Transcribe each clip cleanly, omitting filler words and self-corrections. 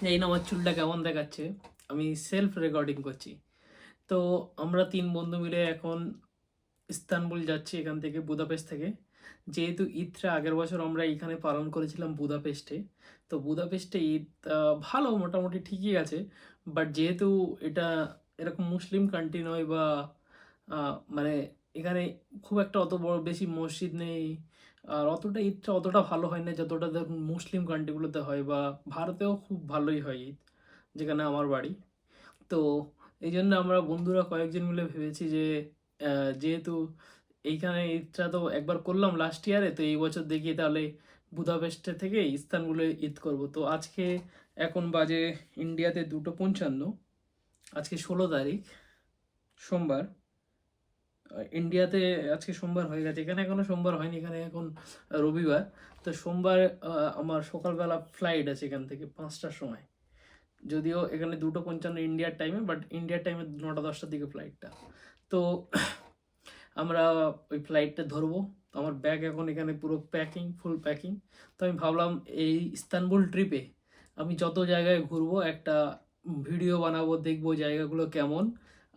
জানি না আমার চুলটা কেমন দেখাচ্ছে। আমি সেলফ রেকর্ডিং করছি। তো আমরা ৩ বন্ধু মিলে এখন ইস্তানবুল যাচ্ছি এখান থেকে, বুদাপেস্ট থেকে। যেহেতু ঈদটা আগের বছর আমরা এইখানে পালন করেছিলাম বুদাপেস্টে। তো বুদাপেস্টে ঈদ ভালো, মোটামুটি ঠিকই আছে। বাট যেহেতু এটা এরকম মুসলিম কান্ট্রি নয়, বা মানে এখানে খুব একটা অত বড় বেশি মসজিদ নেই, আর অতটা ঈদটা অতটা ভালো হয় না যতটা ধরুন মুসলিম কান্ট্রিগুলোতে হয়, বা ভারতেও খুব ভালোই হয় ঈদ, যেখানে আমার বাড়ি। তো এই জন্য আমরা বন্ধুরা কয়েকজন মিলে ভেবেছি যে যেহেতু এইখানে ঈদটা তো একবার করলাম লাস্ট ইয়ারে, তো এই বছর দেখি তাহলে বুদাপেস্টে থেকে ইস্তানবুলে ঈদ করব। তো আজকে এখন বাজে ইন্ডিয়াতে 2:55। আজকে 16 তারিখ, সোমবার। ইন্ডিয়াতে আজকে সোমবার হয়ে গেছে, এখানে এখনো সোমবার হয়নি, এখানে এখন রবিবার। তো সোমবার আমার সকালবেলা ফ্লাইট আছে এখান থেকে 5টার সময়। যদিও এখানে 2:55 ইন্ডিয়ার টাইমে, বাট ইন্ডিয়ার টাইমে 9টা 10টার দিকে ফ্লাইটটা। তো আমরা ওই ফ্লাইটটা ধরবো। তো আমার ব্যাগ এখন এখানে পুরো প্যাকিং, ফুল প্যাকিং। তো আমি ভাবলাম এই ইস্তানবুল ট্রিপে আমি যত জায়গায় ঘুরবো একটা ভিডিও বানাবো, দেখবো জায়গাগুলো কেমন।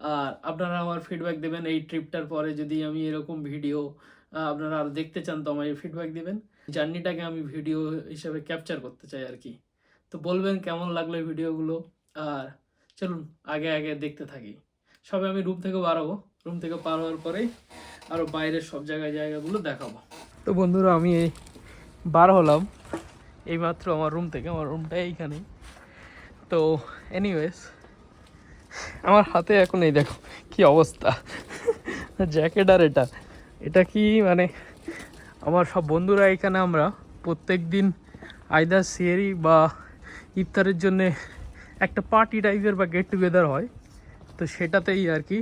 আর আপনারা আমার ফিডব্যাক দেবেন এই ট্রিপটার পরে, যদি আমি এরকম ভিডিও আপনারা আর দেখতে চান তো আমায় ফিডব্যাক দেবেন। জার্নিটাকে আমি ভিডিও হিসাবে ক্যাপচার করতে চাই আর কি। তো বলবেন কেমন লাগলো এই ভিডিওগুলো। আর চলুন আগে আগে দেখতে থাকি। সবে আমি রুম থেকে বাড়াবো, রুম থেকে পার হওয়ার পরেই আরও বাইরের সব জায়গাগুলো দেখাবো। তো বন্ধুরা আমি বার হলাম এইমাত্র আমার রুম থেকে, আমার রুমটা এইখানেই। তো এনিওয়েজ আমার হাতে এখন এই দেখো কি অবস্থা, জ্যাকেট। আর এটা এটা কি মানে, আমার সব বন্ধুরা এখানে আমরা প্রত্যেক দিন আইদার সিয়ারি বা ইফতারের জন্যে একটা পার্টি টাইপের বা গেট টুগেদার হয়, তো সেটাতেই আর কি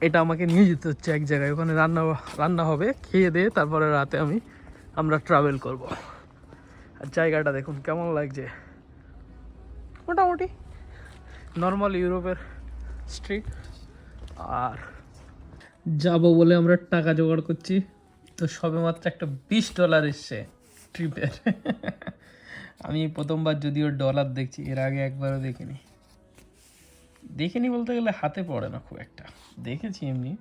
এটা আমাকে নিয়ে যেতে হচ্ছে এক জায়গায়। ওখানে রান্না হবে, খেয়ে দিয়ে তারপরে রাতে আমরা ট্রাভেল করব। আর জায়গাটা দেখুন কেমন লাগছে, মোটামুটি নর্মাল ইউরোপের স্ট্রিট। আর যাবো বলে আমরা টাকা জোগাড় করছি। তো সবে মাত্র একটা $20 এসছে ট্রিপের। আমি প্রথমবার যদিও ডলার দেখছি, এর আগে একবারও দেখিনি বলতে গেলে হাতে পড়ে না খুব একটা। দেখেছি এমনি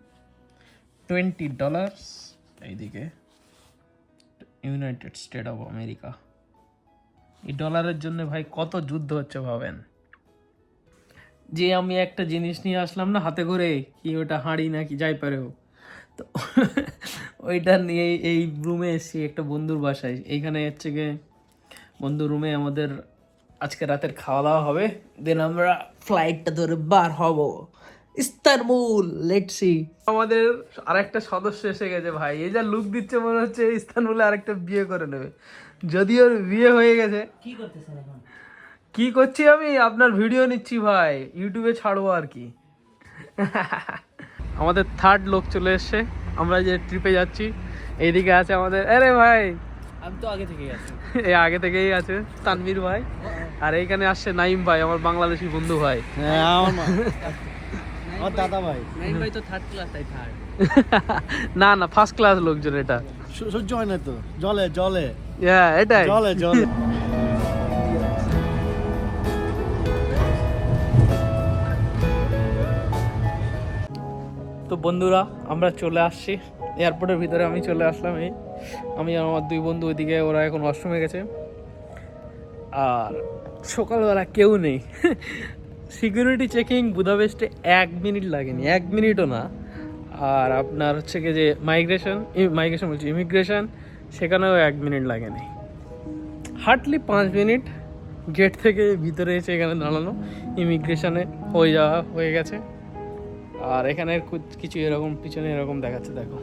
$20 এইদিকে ইউনাইটেড স্টেট অফ আমেরিকা। এই ডলারের জন্য ভাই কত যুদ্ধ হচ্ছে ভাবেন। যে আমি একটা জিনিস নিয়ে আসলাম না হাতে করে, কি ওটা হাঁড়ি নাকি যাই পারে হোক, তো ওইটা নিয়ে এই রুমে এসেছি একটা বন্ধুর বাসায়। এইখানে হচ্ছে গিয়ে বন্ধুর রুমে আমাদের আজকে রাতের খাওয়া দাওয়া হবে, দেন আমরা ফ্লাইটটা ধরে বার হব ইস্তানবুল। Let's see. আমাদের আরেকটা সদস্য এসে গেছে ভাই, এই যা লুক দিচ্ছে মনে হচ্ছে ইস্তানবুলে আরেকটা বিয়ে করে নেবে, যদিও বিয়ে হয়ে গেছে। কি করতেছেন এখন? কি করছি আমি, আপনার ভিডিও নিচ্ছি ভাই, ইউটিউবে ছাড়বো আর কি। আমাদের থার্ড লোক চলে এসছে, আমরা যে ট্রিপে যাচ্ছি। এইদিকে আছে আমাদের, আরে ভাই আমি তো আগে থেকেই আছি। এই আগে থেকেই আছে তানভীর ভাই। আর এইখানে আসছে নাইম ভাই, আমার বাংলাদেশি বন্ধু ভাই। হ্যাঁ আমার দাদা ভাই। নাইম ভাই তো থার্ড ক্লাস, তাই থার্ড। না না, ফার্স্ট ক্লাস লোকজন এটা। সহ্য হয় না তো, জলে জলে এটাই জলে জলে। তো বন্ধুরা আমরা চলে আসছি এয়ারপোর্টের ভিতরে। আমি চলে আসলাম, আমি আর আমার 2 বন্ধু ওইদিকে, ওরা এখন ওয়াশরুমে গেছে। আর সকালবেলা কেউ নেই। সিকিউরিটি চেকিং বুদাপেস্টে 1 মিনিট লাগেনি, 1 মিনিটও না। আর আপনার হচ্ছে কি যে মাইগ্রেশন বলছি, ইমিগ্রেশন, সেখানেও 1 মিনিট লাগেনি, হার্ডলি 5 মিনিট গেট থেকে ভিতরে এসে এখানে দাঁড়ানো। ইমিগ্রেশনে হয়ে গেছে। আর এখানে কিছু এরকম পিছনে এরকম দেখাচ্ছে, দেখো।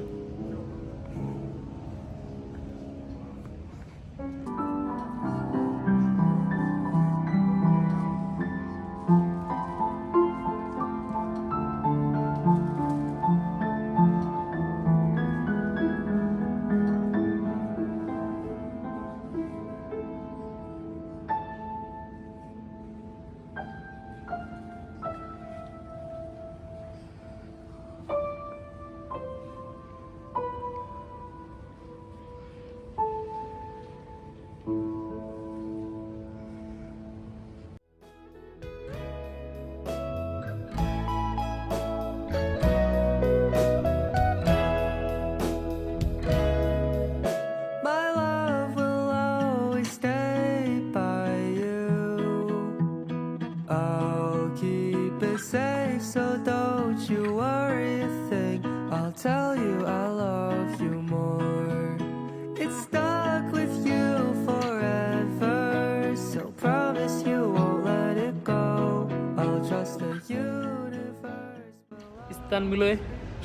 ইস্তানবুলে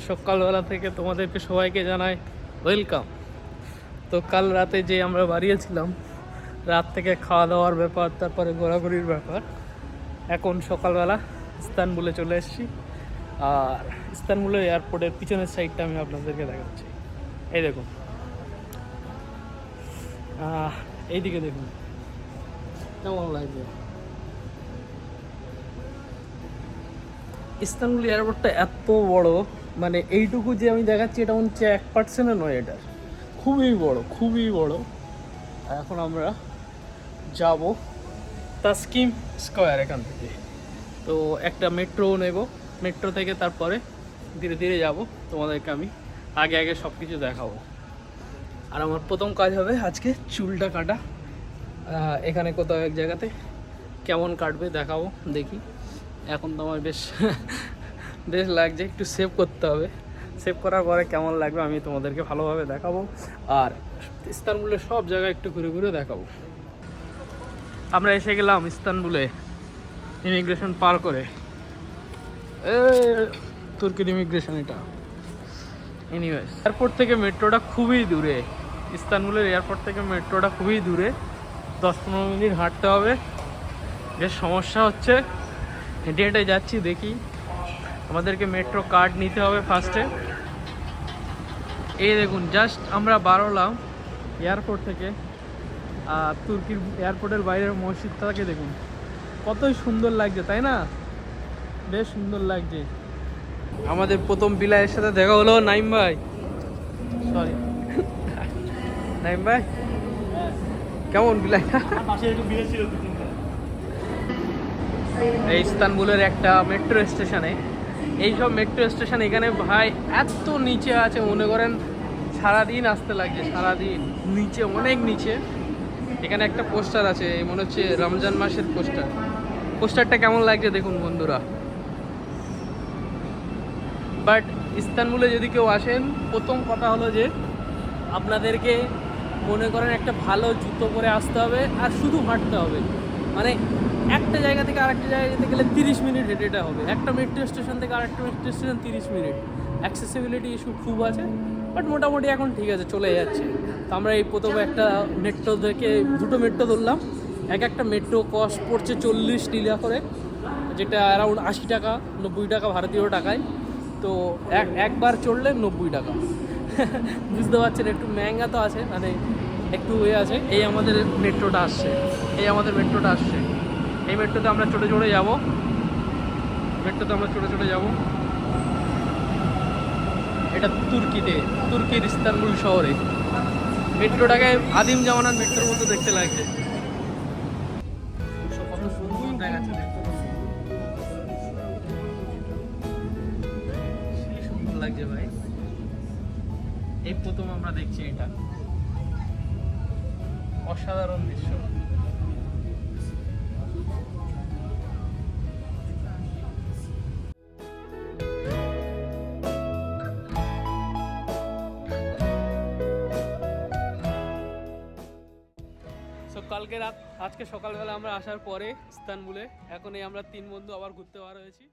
সকালবেলা থেকে তোমাদেরকে সবাইকে জানাই ওয়েলকাম। তো কাল রাতে যে আমরা বাড়িয়েছিলাম, রাত থেকে খাওয়া দাওয়ার ব্যাপার, তারপরে ঘোরাঘুরির ব্যাপার, এখন সকালবেলা ইস্তানবুলে চলে এসেছি। আর ইস্তানবুলের এয়ারপোর্টের পিছনের সাইডটা আমি আপনাদেরকে দেখাচ্ছি। এই দেখুন, এইদিকে দেখুন কেমন লাগছে। ইস্তানবুল এয়ারপোর্টটা এত বড়, মানে এইটুকু যে আমি দেখাচ্ছি এটা হচ্ছে 1% নয়, এটা খুবই বড়, খুবই বড়। এখন আমরা যাব তাসকিম স্কোয়ার এখান থেকে। তো একটা মেট্রো নেব, মেট্রো থেকে তারপরে ধীরে ধীরে যাব। তোমাদেরকে আমি আগে আগে সব কিছু দেখাবো। আর আমার প্রথম কাজ হবে আজকে চুলটা কাটা। এখানে কোথাও এক জায়গাতে কেমন কাটবে দেখাবো, দেখি। এখন তো আমার বেশ বেশ লাগছে, একটু সেভ করতে হবে। সেভ করার পরে কেমন লাগবে আমি তোমাদেরকে ভালোভাবে দেখাবো। আর ইস্তানবুলের সব জায়গায় একটু ঘুরে ঘুরে দেখাবো। আমরা এসে গেলাম ইস্তানবুলে ইমিগ্রেশন পার করে। তুর্কির ইমিগ্রেশন এটা। এনিওয়েজ, এয়ারপোর্ট থেকে মেট্রোটা খুবই দূরে। ইস্তানবুলের এয়ারপোর্ট থেকে মেট্রোটা খুবই দূরে, 10-15 মিনিট হাঁটতে হবে। বেশ সমস্যা হচ্ছে, হেঁটে হেঁটে যাচ্ছি। দেখি, আমাদেরকে মেট্রো কার্ড নিতে হবে ফার্স্টে। এই দেখুন, জাস্ট আমরা বাড়লাম এয়ারপোর্ট থেকে। তুর্কির এয়ারপোর্টের বাইরের মসজিদটাকে দেখুন, কতই সুন্দর লাগছে, তাই না? বেশ সুন্দর লাগছে। আমাদের প্রথম বিলাইয়ের সাথে দেখা হলো। নাইম ভাই, সরি নাইম ভাই, কেমন বিলাইটা? এই ইস্তানবুলের একটা মেট্রো স্টেশনে, এইসব মেট্রো স্টেশন এখানে ভাই এত নিচে আছে, মনে করেন সারাদিন আসতে লাগছে, সারাদিন নিচে, অনেক নিচে। এখানে একটা পোস্টার আছে, মনে হচ্ছে রমজান মাসের পোস্টার। পোস্টারটা কেমন লাগছে দেখুন বন্ধুরা। বাট ইস্তানবুলে যদি কেউ আসেন, প্রথম কথা হলো যে আপনাদেরকে মনে করেন একটা ভালো জুতো পরে আসতে হবে, আর শুধু হাঁটতে হবে। মানে একটা জায়গা থেকে আরেকটা জায়গায় যেতে গেলে 30 মিনিট হেঁটে যেতে হবে। একটা মেট্রো স্টেশন থেকে আরেকটা metro station 30 minute. Accessibility issue খুব আছে, বাট মোটামুটি এখন ঠিক আছে, চলে যাচ্ছে। তো আমরা এই প্রথমে একটা মেট্রো থেকে দুটো মেট্রো ধরলাম। একটা মেট্রো কস্ট পড়ছে 40 লিরা করে, যেটা অ্যারাউন্ড 80 টাকা 90 টাকা ভারতীয় টাকায়। তো একবার চড়লে 90 টাকা। বুঝতে পারছেন, একটু মেহঙ্গা তো আছে, মানে একটু আছে। এই আমাদের মেট্রোটা আসছে, এই আমাদের মেট্রোটা আসছে। এই মেট্রোতে আমরা চড়ে চড়ে যাবো, মেট্রোতে আমরা চড়ে চড়ে যাবো। এটা তুর্কিতে, তুর্কির ইস্তানবুল শহরে। মেট্রোটাকে আদিম জামানার মেট্রোর মতো দেখতে লাগছে। কত সুন্দর দেখাচ্ছে, সুন্দর লাগছে ভাই। এই প্রথম আমরা দেখছি এটা, অসাধারণ দৃশ্য। কালকে রাত, আজকে সকালবেলা আমরা আসার পরে ইস্তানবুলে, এখন এই আমরা 3 বন্ধু আবার ঘুরতে বার হয়েছি।